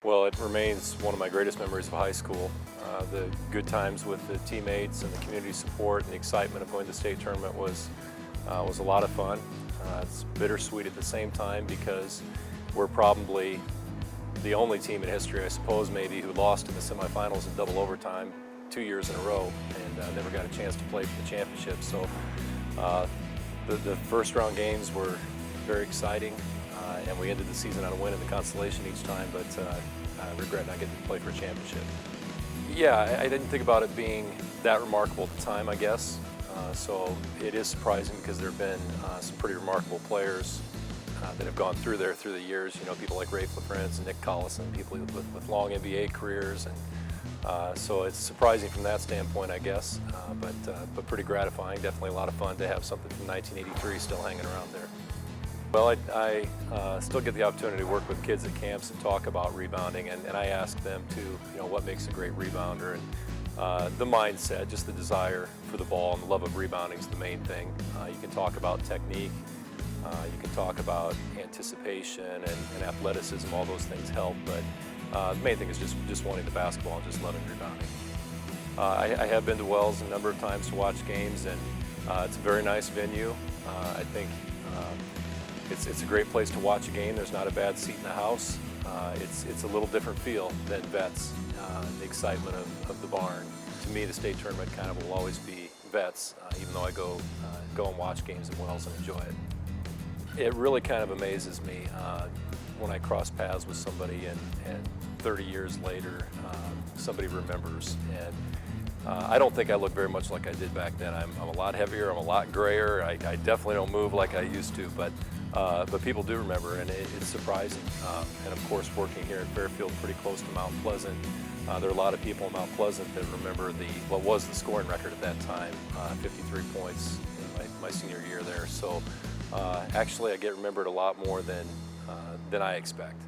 Well, it remains one of my greatest memories of high school. The good times with the teammates and the community support and the excitement of going to the state tournament was a lot of fun. It's bittersweet at the same time because we're probably the only team in history, I suppose maybe, who lost in the semifinals in double overtime 2 years in a row and never got a chance to play for the championship. So the first round games were very exciting. And we ended the season on a win in the consolation each time, but I regret not getting to play for a championship. Yeah, I didn't think about it being that remarkable at the time, I guess. So it is surprising because there have been some pretty remarkable players that have gone through there through the years. You know, people like Rafe LaFrance and Nick Collison, people with long NBA careers, and so it's surprising from that standpoint, I guess. But pretty gratifying. Definitely a lot of fun to have something from 1983 still hanging around there. Well, I still get the opportunity to work with kids at camps and talk about rebounding, and I ask them to, you know, what makes a great rebounder, and the mindset, just the desire for the ball and the love of rebounding is the main thing. You can talk about technique, you can talk about anticipation and athleticism, all those things help, but the main thing is just wanting the basketball and just loving rebounding. I have been to Wells a number of times to watch games, and it's a very nice venue. I think it's a great place to watch a game. There's not a bad seat in the house. It's a little different feel than Vets, the excitement of the barn. To me, the state tournament kind of will always be Vets, even though I go and watch games in Wells and enjoy it. It really kind of amazes me when I cross paths with somebody and 30 years later, somebody remembers. And I don't think I look very much like I did back then. I'm a lot heavier, I'm a lot grayer. I definitely don't move like I used to, but people do remember, and it's surprising. And of course, working here at Fairfield, pretty close to Mount Pleasant, there are a lot of people in Mount Pleasant that remember what was the scoring record at that time, 53 points in my senior year there. So actually, I get remembered a lot more than I expect.